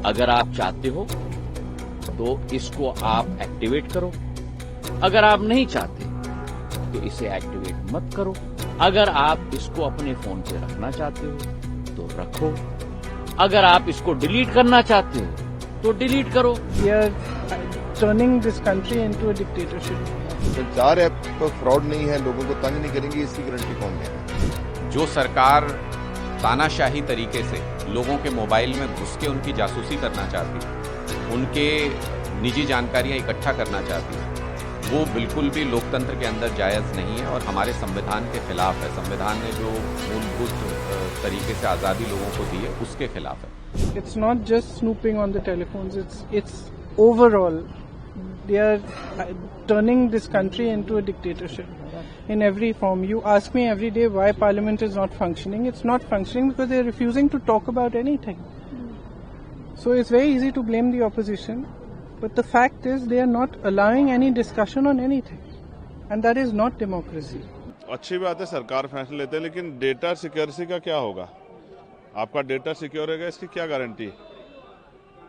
अगर आप चाहते हो तो इसको आप एक्टिवेट करो, अगर आप नहीं चाहते तो इसे एक्टिवेट मत करो। अगर आप इसको अपने फोन पे रखना चाहते हो तो रखो, अगर आप इसको डिलीट करना चाहते हो तो डिलीट करो। We are turning this country into a dictatorship. संचार ऐप पर फ्रॉड नहीं है, लोगों को तंग नहीं करेंगे, इसकी गारंटी कौन देगा? जो सरकार तानाशाही तरीके से लोगों के मोबाइल में घुस के उनकी जासूसी करना चाहती है, उनके निजी जानकारियां इकट्ठा करना चाहती है, वो बिल्कुल भी लोकतंत्र के अंदर जायज़ नहीं है और हमारे संविधान के खिलाफ है। संविधान ने जो मूलभूत तरीके से आज़ादी लोगों को दी है उसके खिलाफ है। It's not just snooping on the telephones, it's overall. They are turning this country into a dictatorship in every form. You ask me every day why Parliament is not functioning. It's not functioning because they are refusing to talk about anything. So it's very easy to blame the opposition, but the fact is they are not allowing any discussion on anything, and that is not democracy. अच्छी बात है सरकार फैसले लेते हैं, लेकिन data security का क्या होगा? आपका डेटा सिक्योर रहेगा, इसकी क्या गारंटी?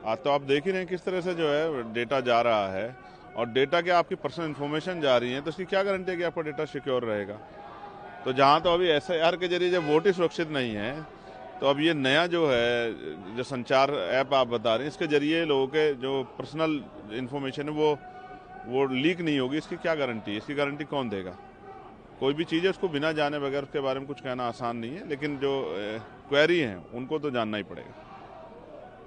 आज तो आप देख ही रहे हैं किस तरह से जो है डेटा जा रहा है, और डेटा क्या आपकी पर्सनल इन्फॉर्मेशन जा रही है, तो इसकी क्या गारंटी है कि आपका डेटा सिक्योर रहेगा? तो जहां तो अभी SIR के जरिए जब वोट ही सुरक्षित नहीं है, तो अब ये नया जो है जो संचार ऐप आप बता रहे हैं, इसके जरिए लोगों के जो पर्सनल इन्फॉर्मेशन है वो लीक नहीं होगी, इसकी क्या गारंटी है? इसकी गारंटी कौन देगा? कोई भी चीज़ है उसको बिना जाने बगैर उसके बारे में कुछ कहना आसान नहीं है, लेकिन जो क्वेरी हैं उनको तो जानना ही पड़ेगा।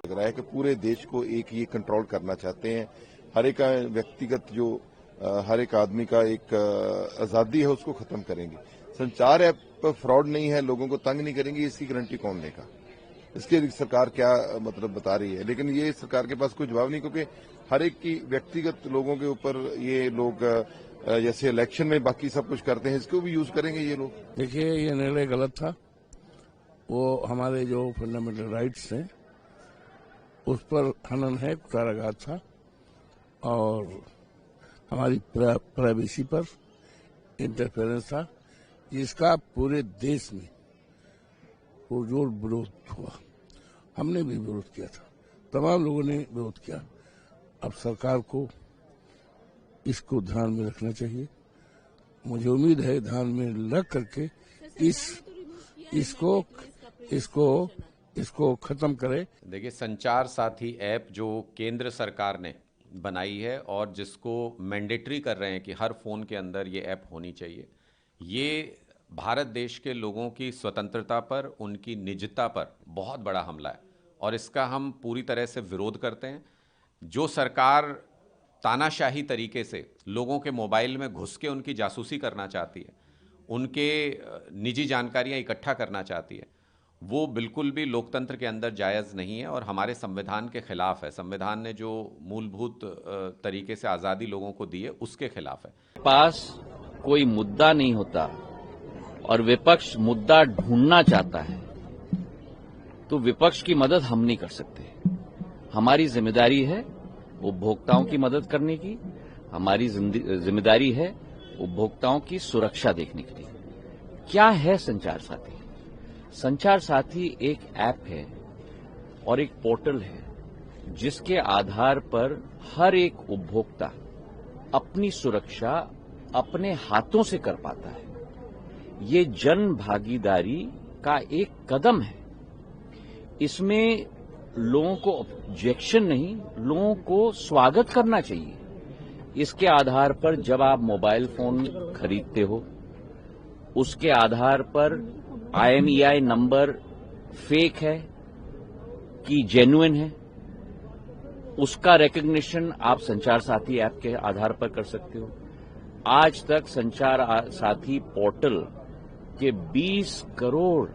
लग रहा है कि पूरे देश को एक ये कंट्रोल करना चाहते हैं। हर एक व्यक्तिगत जो हर एक आदमी का एक आज़ादी है उसको खत्म करेंगे। संचार ऐप पर फ्रॉड नहीं है, लोगों को तंग नहीं करेंगे, इसकी गारंटी कौन देगा? इसके सरकार क्या मतलब बता रही है, लेकिन ये सरकार के पास कोई जवाब नहीं, क्योंकि हर एक की व्यक्तिगत लोगों के ऊपर ये लोग जैसे इलेक्शन में बाकी सब कुछ करते हैं, इसको भी यूज करेंगे ये लोग। देखिए, ये निर्णय गलत था। वो हमारे जो फंडामेंटल राइट्स हैं उस पर हनन है, कुठाराघात था, और हमारी प्राइवेसी पर इंटरफेरेंस था, जिसका पूरे देश में पुरजोर विरोध हुआ। हमने भी विरोध किया था, तमाम लोगों ने विरोध किया। अब सरकार को इसको ध्यान में रखना चाहिए। मुझे उम्मीद है ध्यान में रख करके इसको खत्म करे। देखिए, संचार साथी ऐप जो केंद्र सरकार ने बनाई है और जिसको मैंडेटरी कर रहे हैं कि हर फोन के अंदर ये ऐप होनी चाहिए, ये भारत देश के लोगों की स्वतंत्रता पर, उनकी निजता पर बहुत बड़ा हमला है और इसका हम पूरी तरह से विरोध करते हैं। जो सरकार तानाशाही तरीके से लोगों के मोबाइल में घुस के उनकी जासूसी करना चाहती है, उनके निजी जानकारियां इकट्ठा करना चाहती है, वो बिल्कुल भी लोकतंत्र के अंदर जायज़ नहीं है और हमारे संविधान के खिलाफ है। संविधान ने जो मूलभूत तरीके से आज़ादी लोगों को दी है उसके खिलाफ है। पास कोई मुद्दा नहीं होता और विपक्ष मुद्दा ढूंढना चाहता है तो विपक्ष की मदद हम नहीं कर सकते। हमारी जिम्मेदारी है उपभोक्ताओं की मदद करने की, हमारी जिम्मेदारी है उपभोक्ताओं की सुरक्षा देखने के लिए। क्या है संचार साथी? संचार साथी एक ऐप है और एक पोर्टल है जिसके आधार पर हर एक उपभोक्ता अपनी सुरक्षा अपने हाथों से कर पाता है। ये जन भागीदारी का एक कदम है। इसमें लोगों को ऑब्जेक्शन नहीं, लोगों को स्वागत करना चाहिए। इसके आधार पर जब आप मोबाइल फोन खरीदते हो, उसके आधार पर IMEI नंबर फेक है कि जेन्युइन है, उसका रिकग्निशन आप संचार साथी ऐप के आधार पर कर सकते हो। आज तक संचार साथी पोर्टल के 20 करोड़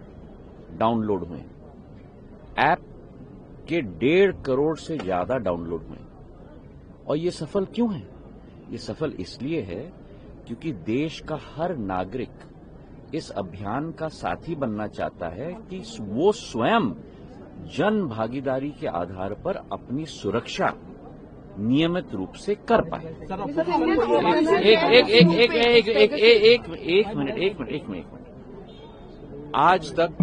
डाउनलोड हुए, ऐप के 1.5 करोड़ से ज्यादा डाउनलोड हुए। और ये सफल क्यों है? ये सफल इसलिए है क्योंकि देश का हर नागरिक इस अभियान का साथी बनना चाहता है कि वो स्वयं जन भागीदारी के आधार पर अपनी सुरक्षा नियमित रूप से कर पाए। एक मिनट। आज तक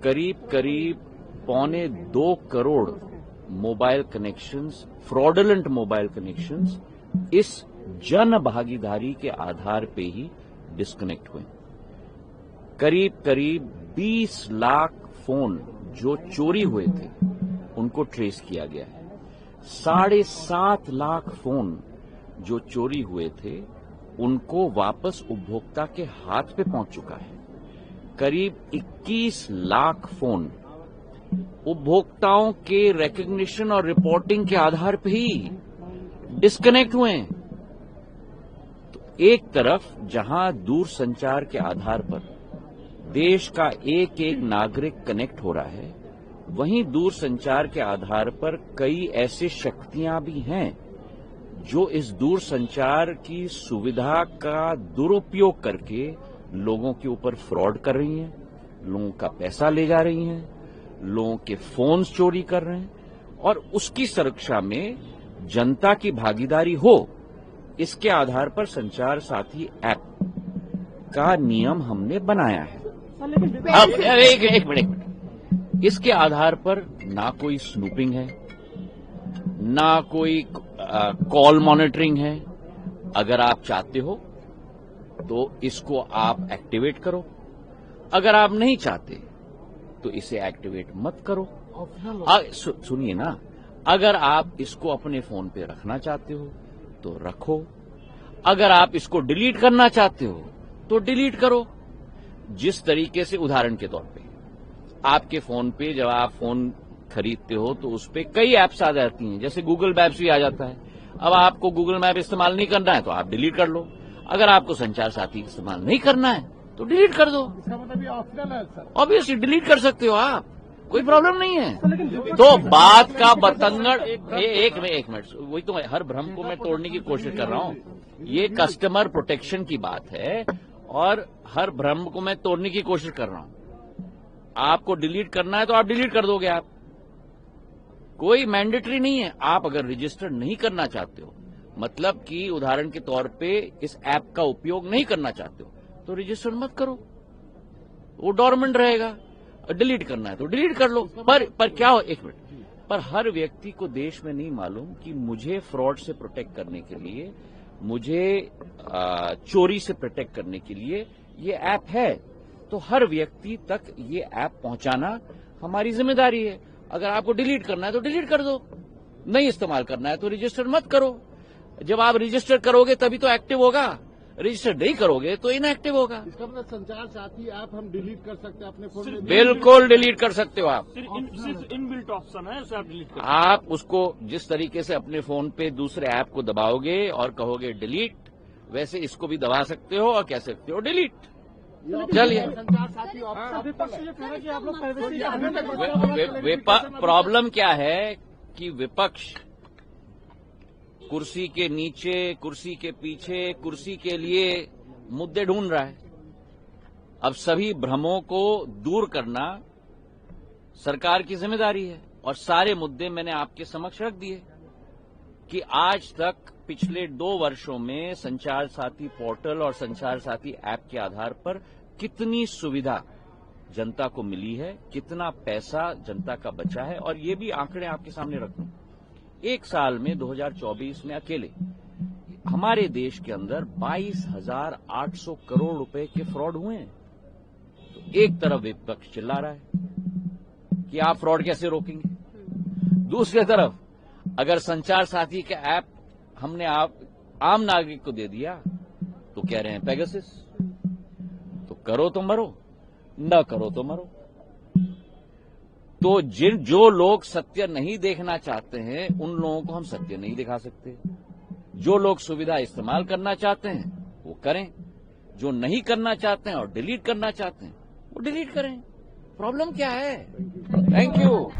करीब 2.25 crore mobile connections, fraudulent mobile connections इस जन भागीदारी के आधार पे ही डिस्कनेक्ट हुए। करीब करीब 20 लाख फोन जो चोरी हुए थे उनको ट्रेस किया गया है। 7.5 लाख फोन जो चोरी हुए थे उनको वापस उपभोक्ता के हाथ पे पहुंच चुका है। करीब 21 लाख फोन उपभोक्ताओं के रिकॉग्निशन और रिपोर्टिंग के आधार पे ही डिस्कनेक्ट हुए हैं। तो एक तरफ जहां दूरसंचार के आधार पर देश का एक एक नागरिक कनेक्ट हो रहा है, वहीं दूरसंचार के आधार पर कई ऐसी शक्तियां भी हैं जो इस दूरसंचार की सुविधा का दुरुपयोग करके लोगों के ऊपर फ्रॉड कर रही हैं, लोगों का पैसा ले जा रही हैं, लोगों के फोन्स चोरी कर रहे हैं, और उसकी सुरक्षा में जनता की भागीदारी हो, इसके आधार पर संचार साथी ऐप का नियम हमने बनाया है। अब एक मिनट, इसके आधार पर ना कोई स्नूपिंग है, ना कोई कॉल मॉनिटरिंग है। अगर आप चाहते हो तो इसको आप एक्टिवेट करो, अगर आप नहीं चाहते तो इसे एक्टिवेट मत करो। सुनिए ना, अगर आप इसको अपने फोन पे रखना चाहते हो तो रखो, अगर आप इसको डिलीट करना चाहते हो तो डिलीट करो। जिस तरीके से, उदाहरण के तौर पे, आपके फोन पे जब आप फोन खरीदते हो तो उस पे कई ऐप्स आ जाती हैं, जैसे गूगल मैप्स भी आ जाता है। अब आपको गूगल मैप इस्तेमाल नहीं करना है तो आप डिलीट कर लो, अगर आपको संचार साथी इस्तेमाल नहीं करना है तो डिलीट कर दो। इसका मतलब ये ऑप्शनल है सर। ऑब्वियसली डिलीट कर सकते हो आप, कोई प्रॉब्लम नहीं है। तो बात का बतंगड़, एक मिनट, वही तो हर भ्रम को मैं तोड़ने की कोशिश कर रहा हूं। ये कस्टमर प्रोटेक्शन की बात है और हर भ्रम को मैं तोड़ने की कोशिश कर रहा हूं। आपको डिलीट करना है तो आप डिलीट कर दोगे, आप, कोई मैंडेटरी नहीं है। आप अगर रजिस्टर नहीं करना चाहते हो, मतलब कि उदाहरण के तौर पे इस ऐप का उपयोग नहीं करना चाहते हो, तो रजिस्टर मत करो, वो डोरमेंट रहेगा। डिलीट करना है तो डिलीट कर लो। पर क्या हो, एक मिनट, पर हर व्यक्ति को देश में नहीं मालूम कि मुझे फ्रॉड से प्रोटेक्ट करने के लिए, मुझे चोरी से प्रोटेक्ट करने के लिए ये ऐप है। तो हर व्यक्ति तक ये ऐप पहुंचाना हमारी जिम्मेदारी है। अगर आपको डिलीट करना है तो डिलीट कर दो, नहीं इस्तेमाल करना है तो रजिस्टर मत करो। जब आप रजिस्टर करोगे तभी तो एक्टिव होगा, रजिस्टर नहीं करोगे तो इनएक्टिव होगा। इसका मतलब संचार साथी ऐप हम डिलीट कर सकते हैं अपने फोन में? बिल्कुल डिलीट कर सकते हो आप। सिर्फ इनबिल्ट ऑप्शन है, उसे आप डिलीट कर। आप उसको जिस तरीके से अपने फोन पे दूसरे ऐप को दबाओगे और कहोगे डिलीट, वैसे इसको भी दबा सकते हो और कह सकते हो डिलीट। चलिए, संचार साथी प्रॉब्लम क्या है कि विपक्ष कुर्सी के नीचे, कुर्सी के पीछे, कुर्सी के लिए मुद्दे ढूंढ रहा है। अब सभी भ्रमों को दूर करना सरकार की जिम्मेदारी है, और सारे मुद्दे मैंने आपके समक्ष रख दिए कि आज तक पिछले 2 वर्षों में संचार साथी पोर्टल और संचार साथी ऐप के आधार पर कितनी सुविधा जनता को मिली है, कितना पैसा जनता का बचा है। और ये भी आंकड़े आपके सामने रखूं, एक साल में 2024 में अकेले हमारे देश के अंदर 22,800 करोड़ रुपए के फ्रॉड हुए हैं। तो एक तरफ विपक्ष चिल्ला रहा है कि आप फ्रॉड कैसे रोकेंगे, दूसरी तरफ अगर संचार साथी का ऐप हमने आम नागरिक को दे दिया तो कह रहे हैं पेगासस। तो करो तो मरो, न करो तो मरो। तो जो लोग सत्य नहीं देखना चाहते हैं उन लोगों को हम सत्य नहीं दिखा सकते। जो लोग सुविधा इस्तेमाल करना चाहते हैं वो करें, जो नहीं करना चाहते हैं और डिलीट करना चाहते हैं वो डिलीट करें। प्रॉब्लम क्या है? Thank you.